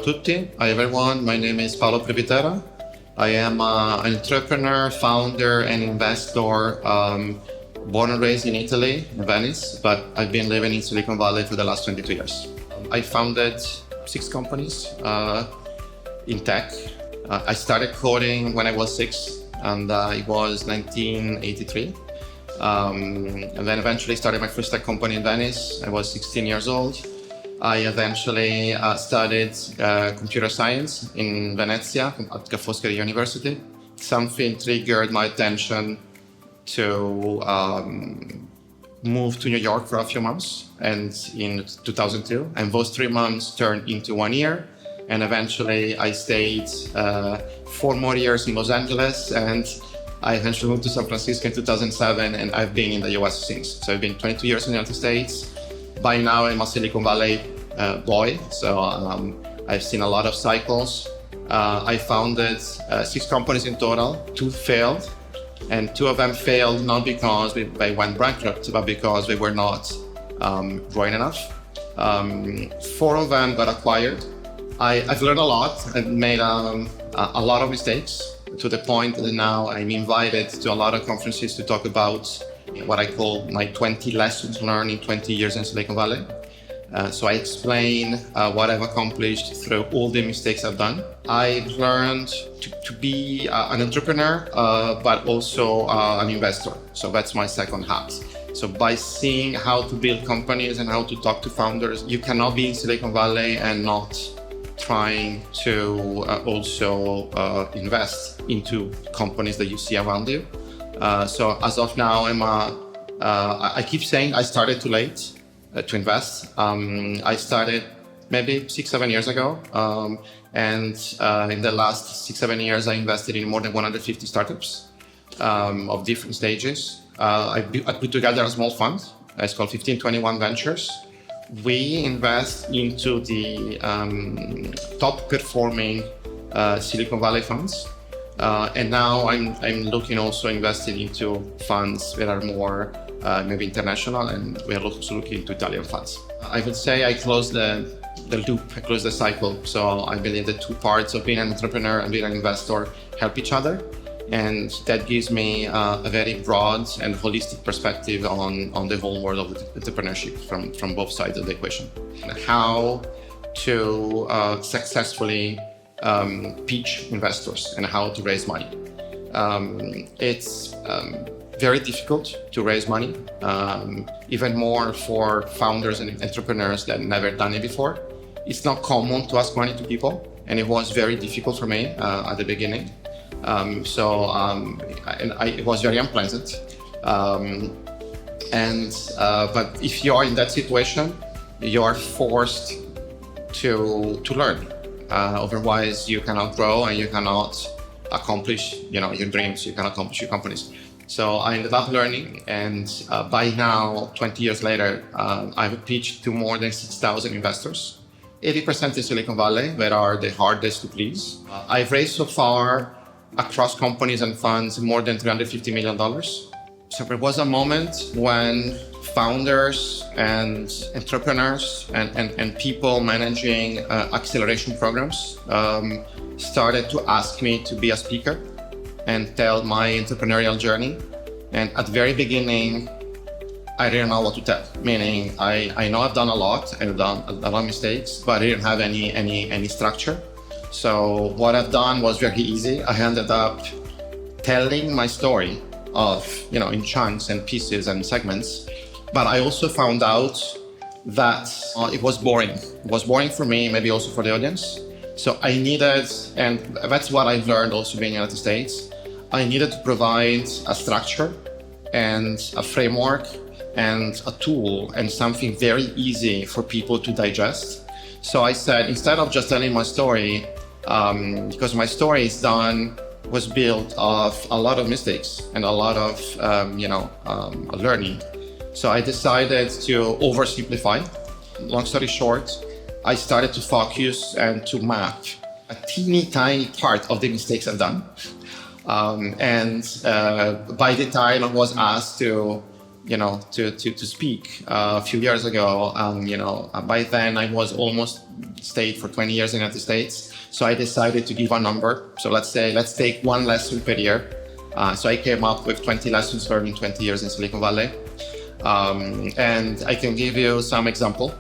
tutti. Hi everyone, my name is Paolo Privitera. I am an entrepreneur, founder and investor, born and raised in Italy, in Venice, but I've been living in Silicon Valley for the last 22 years. I founded 6 companies in tech. I started coding when I was 6, and it was 1983. And then eventually started my first tech company in Venice. I was 16 years old. I eventually studied computer science in Venezia at Ca' Foscari University. Something triggered my attention to move to New York for a few months, and in 2002. And those 3 months turned into 1 year. And eventually I stayed 4 more years in Los Angeles, and I eventually moved to San Francisco in 2007, and I've been in the US since. So I've been 22 years in the United States. By now I'm a Silicon Valley boy, so I've seen a lot of cycles. I founded 6 companies in total. 2 failed, and 2 of them failed not because they went bankrupt, but because they were not growing enough. 4 of them got acquired. I've learned a lot. I've made a lot of mistakes, to the point that now I'm invited to a lot of conferences to talk about what I call my 20 lessons learned in 20 years in Silicon Valley. So I explain what I've accomplished through all the mistakes I've done. I've learned to be an entrepreneur, but also an investor. So that's my second hat. So by seeing how to build companies and how to talk to founders, you cannot be in Silicon Valley and not trying to also invest into companies that you see around you. So as of now, I keep saying I started too late to invest. I started maybe 6-7 years ago. And in the last 6-7 years, I invested in more than 150 startups of different stages. I put together a small fund. It's called 1521 Ventures. We invest into the top performing Silicon Valley funds. And now I'm looking also investing into funds that are more maybe international, and we are also looking into Italian funds. I would say I closed the loop, I closed the cycle. So I believe the 2 parts of being an entrepreneur and being an investor help each other. And that gives me a very broad and holistic perspective on the whole world of entrepreneurship from both sides of the equation. And how to successfully pitch investors and how to raise money. It's very difficult to raise money, even more for founders and entrepreneurs that never done it before. It's not common to ask money to people, and it was very difficult for me at the beginning. It was very unpleasant. But if you are in that situation, you are forced to learn. Otherwise, you cannot grow and you cannot accomplish, your dreams. You cannot accomplish your companies. So I ended up learning, and by now, 20 years later, I've pitched to more than 6,000 investors. 80% in Silicon Valley, that are the hardest to please. I've raised so far, across companies and funds, more than $350 million. So there was a moment when founders and entrepreneurs and people managing acceleration programs started to ask me to be a speaker and tell my entrepreneurial journey. And at the very beginning, I didn't know what to tell. Meaning, I know I've done a lot, I've done a lot of mistakes, but I didn't have any structure. So what I've done was very easy. I ended up telling my story of, in chunks and pieces and segments. But I also found out that it was boring. It was boring for me, maybe also for the audience. So I needed, and that's what I've learned also being in the United States, I needed to provide a structure and a framework and a tool and something very easy for people to digest. So I said, instead of just telling my story, because my story was built of a lot of mistakes and a lot of, learning. So I decided to oversimplify. Long story short, I started to focus and to map a teeny tiny part of the mistakes I've done. By the time I was asked to speak a few years ago, by then I was almost stayed for 20 years in the United States. So I decided to give a number. So let's take one lesson per year. So I came up with 20 lessons learned in 20 years in Silicon Valley. And I can give you some example.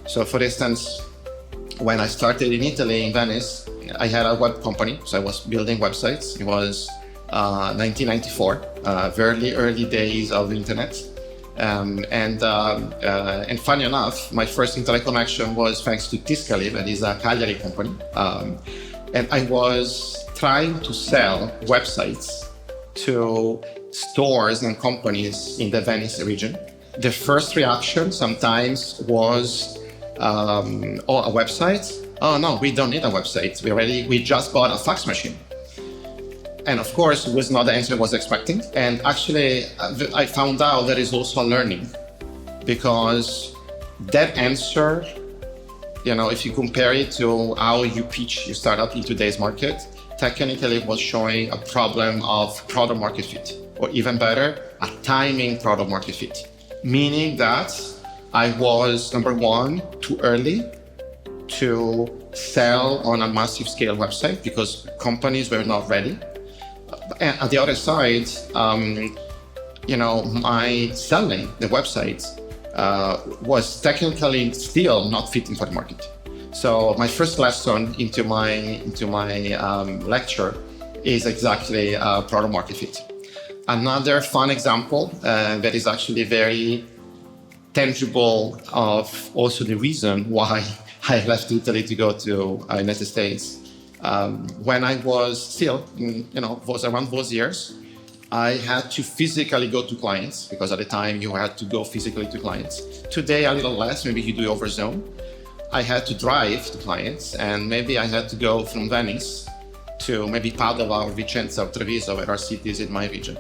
So for instance, when I started in Italy, in Venice, I had a web company. So I was building websites. It was 1994, very early days of the internet. And funny enough, my first internet connection was thanks to Tiscali, that is a Cagliari company. And I was trying to sell websites to stores and companies in the Venice region. The first reaction sometimes was, a website? Oh no, we don't need a website. We just bought a fax machine. And of course, it was not the answer I was expecting. And actually, I found out there is also a learning, because that answer, if you compare it to how you pitch your startup in today's market, technically it was showing a problem of product market fit, or even better, a timing product market fit. Meaning that I was, number one, too early to sell on a massive scale website because companies were not ready. And at the other side, my selling the website was technically still not fitting for the market. So my first lesson into my lecture is exactly product market fit. Another fun example that is actually very tangible of also the reason why I left Italy to go to United States. When I was still, was around those years, I had to physically go to clients, because at the time you had to go physically to clients. Today, a little less, maybe you do over Zoom. I had to drive to clients, and maybe I had to go from Venice to maybe Padova or Vicenza or Treviso, that are cities in my region,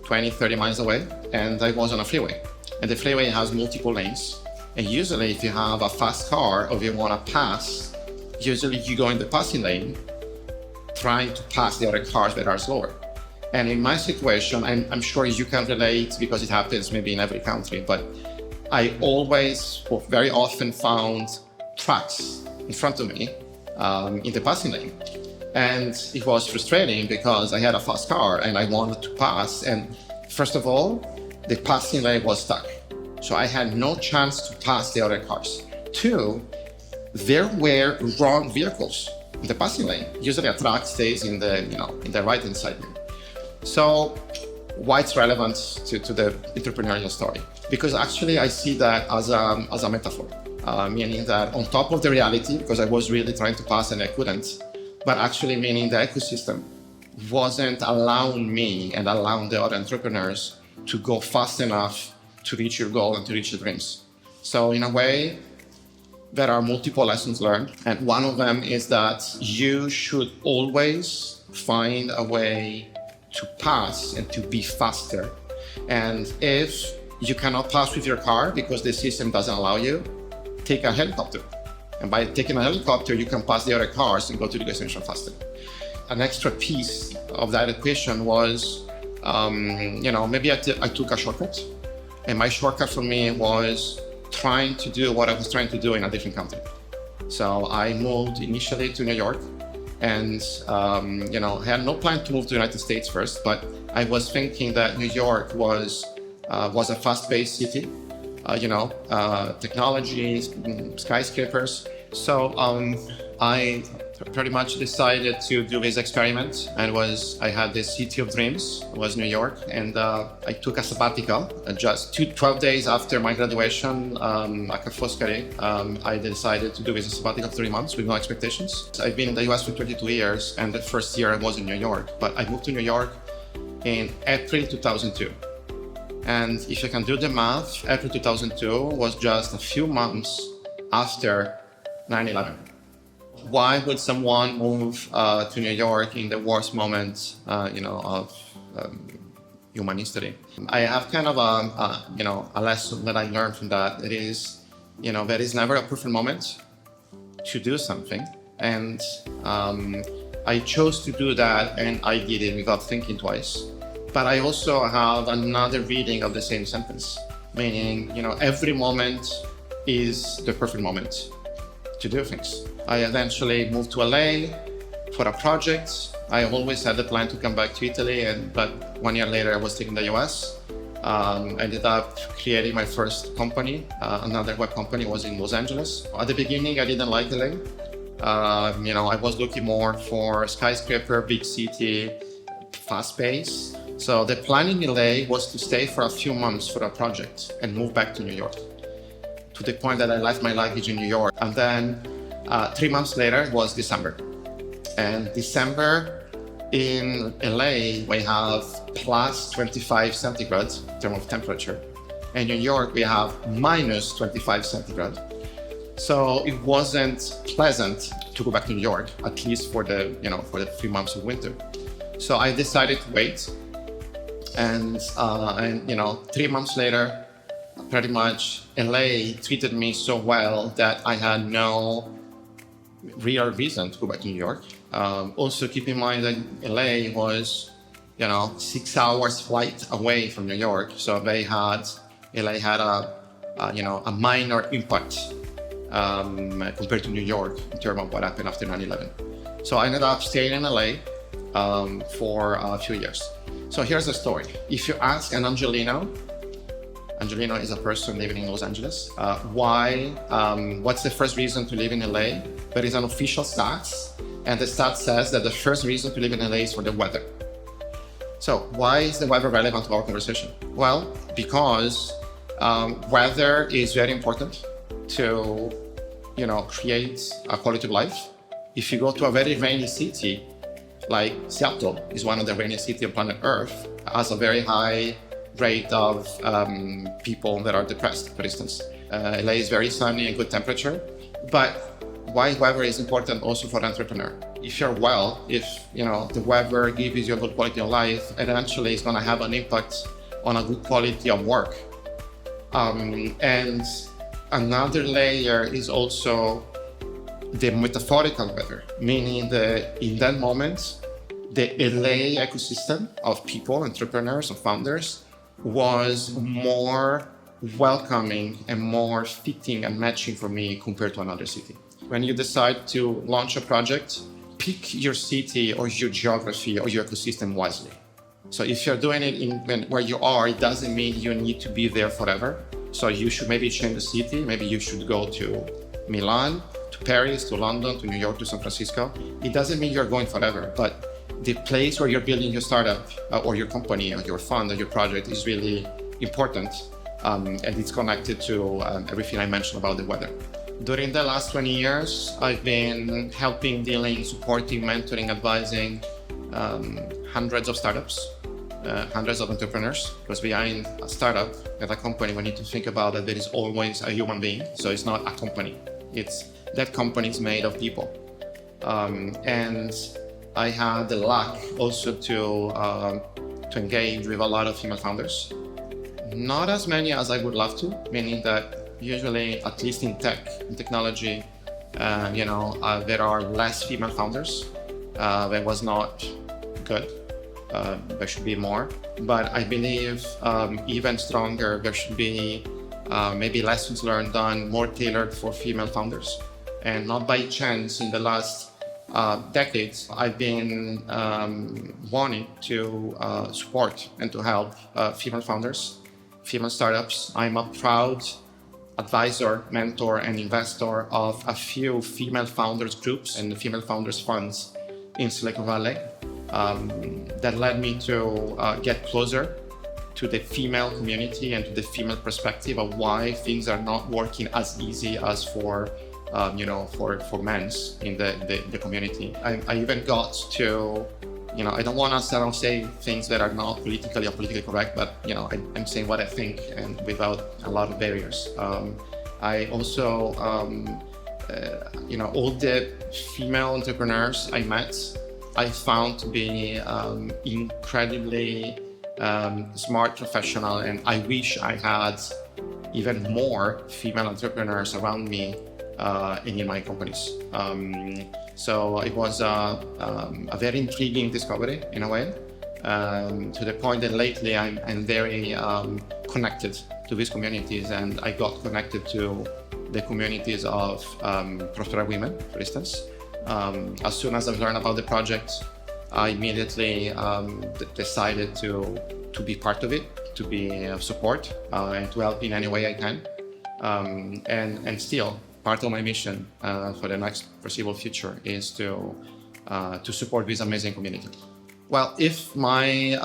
20, 30 miles away, and I was on a freeway. And the freeway has multiple lanes. And usually if you have a fast car or you want to pass, usually you go in the passing lane trying to pass the other cars that are slower. And in my situation, I'm sure you can relate because it happens maybe in every country, but I always, or very often, found trucks in front of me in the passing lane. And it was frustrating because I had a fast car and I wanted to pass. And first of all, the passing lane was stuck. So I had no chance to pass the other cars. Two, there were wrong vehicles in the passing lane. Usually a truck stays in the right-hand side lane. So why it's relevant to the entrepreneurial story? Because actually I see that as a metaphor, meaning that on top of the reality, because I was really trying to pass and I couldn't, but actually meaning the ecosystem wasn't allowing me and allowing the other entrepreneurs to go fast enough to reach your goal and to reach your dreams. So in a way, there are multiple lessons learned. And one of them is that you should always find a way to pass and to be faster. And if you cannot pass with your car because the system doesn't allow you, take a helicopter. And by taking a helicopter, you can pass the other cars and go to the destination faster. An extra piece of that equation was, maybe I took a shortcut. And my shortcut for me was trying to do what I was trying to do in a different country. So I moved initially to New York and, I had no plan to move to the United States first, but I was thinking that New York was a fast-paced city, technology, skyscrapers. So I pretty much decided to do this experiment, and I had this city of dreams, was New York, and I took a sabbatical. Just 12 days after my graduation at Foscari, I decided to do this sabbatical 3 months with no expectations. I've been in the US for 22 years, and the first year I was in New York, but I moved to New York in April 2002. And if you can do the math, April 2002 was just a few months after 9/11. Why would someone move to New York in the worst moment, of human history? I have kind of a lesson that I learned from that. It is, there is never a perfect moment to do something. And I chose to do that, and I did it without thinking twice. But I also have another reading of the same sentence, meaning, every moment is the perfect moment. to do things. I eventually moved to LA for a project. I always had the plan to come back to Italy, but 1 year later I was taking the US. Ended up creating my first company. Another web company was in Los Angeles. At the beginning, I didn't like LA. I was looking more for skyscraper, big city, fast pace. So the plan in LA was to stay for a few months for a project and move back to New York. To the point that I left my luggage in New York. And then 3 months later was December. And December in LA, we have plus 25 centigrade in terms of temperature. And in New York, we have minus 25 centigrade. So it wasn't pleasant to go back to New York, at least for the 3 months of winter. So I decided to wait. And 3 months later, pretty much LA treated me so well that I had no real reason to go back to New York. Also keep in mind that LA was, 6 hours flight away from New York. So LA had a minor impact compared to New York in terms of what happened after 9/11. So I ended up staying in LA for a few years. So here's the story. If you ask an Angelino is a person living in Los Angeles, what's the first reason to live in LA? There is an official stats, and the stat says that the first reason to live in LA is for the weather. So why is the weather relevant to our conversation? Well, because weather is very important to, create a quality of life. If you go to a very rainy city, like Seattle is one of the rainiest cities on planet Earth, has a very high rate of people that are depressed, for instance. LA is very sunny and good temperature, but why weather is important also for an entrepreneur. If you're the weather gives you a good quality of life, eventually it's going to have an impact on a good quality of work. And another layer is also the metaphorical weather, meaning that in that moment, the LA ecosystem of people, entrepreneurs, and founders was more welcoming and more fitting and matching for me compared to another city. When you decide to launch a project, pick your city or your geography or your ecosystem wisely. So if you're doing it where you are, it doesn't mean you need to be there forever. So you should maybe change the city. Maybe you should go to Milan, to Paris, to London, to New York, to San Francisco. It doesn't mean you're going forever, but the place where you're building your startup or your company or your fund or your project is really important. And it's connected to everything I mentioned about the weather. During the last 20 years, I've been helping, dealing, supporting, mentoring, advising hundreds of startups, hundreds of entrepreneurs. Because behind a startup at a company, we need to think about that there is always a human being. So it's not a company. That company is made of people. And I had the luck also to engage with a lot of female founders. Not as many as I would love to, meaning that usually, at least in technology, there are less female founders. That was not good. There should be more. But I believe even stronger, there should be maybe lessons learned done more tailored for female founders. And not by chance, in the last decades, I've been wanting to support and to help female founders, female startups. I'm a proud advisor, mentor, and investor of a few female founders groups and female founders funds in Silicon Valley. That led me to get closer to the female community and to the female perspective of why things are not working as easy as for men's in the community. I even got to, I don't want to say things that are not politically or politically correct, but I'm saying what I think and without a lot of barriers. I also, all the female entrepreneurs I met, I found to be incredibly smart, professional, and I wish I had even more female entrepreneurs around me in my companies. So it was a very intriguing discovery in a way, to the point that lately I'm very connected to these communities, and I got connected to the communities of prosperous women, for instance. As soon as I learned about the project, I immediately decided to be part of it, to be of support, and to help in any way I can. And still, part of my mission for the next foreseeable future is to support this amazing community. Well, if my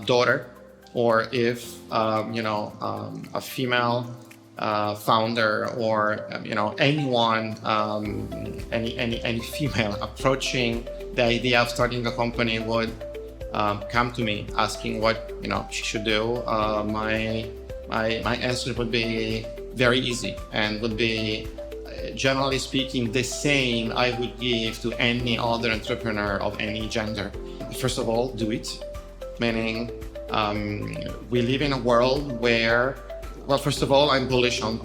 daughter, or if a female founder, or anyone, any female approaching the idea of starting a company would come to me asking what she should do, my answer would be very easy, and would be, generally speaking, the same I would give to any other entrepreneur of any gender. First of all, do it. Meaning, we live in a world where, well, first of all, I'm bullish on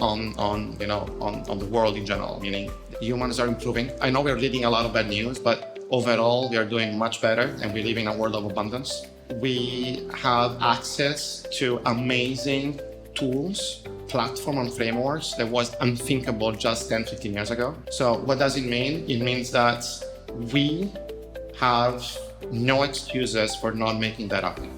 the world in general. Meaning, humans are improving. I know we're reading a lot of bad news, but overall, we are doing much better, and we live in a world of abundance. We have access to amazing tools, platform and frameworks that was unthinkable just 10, 15 years ago. So what does it mean? It means that we have no excuses for not making that happen.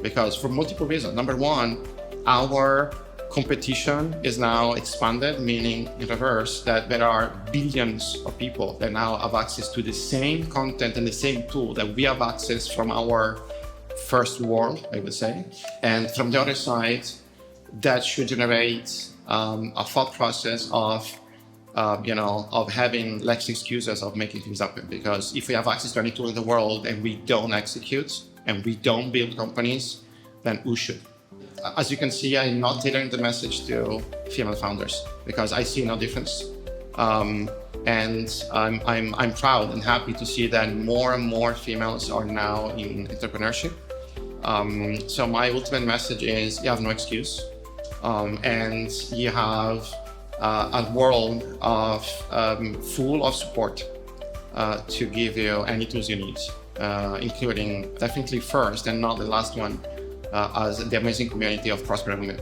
Because for multiple reasons. Number one, our competition is now expanded, meaning in reverse, that there are billions of people that now have access to the same content and the same tool that we have access from our first world, I would say. And from the other side, that should generate a thought process of having less excuses of making things happen. Because if we have access to any tool in the world and we don't execute and we don't build companies, then who should? As you can see, I'm not tailoring the message to female founders because I see no difference. And I'm proud and happy to see that more and more females are now in entrepreneurship. So my ultimate message is you have no excuse. And you have a world of full of support to give you any tools you need, including definitely first and not the last one, as the amazing community of prosperous women.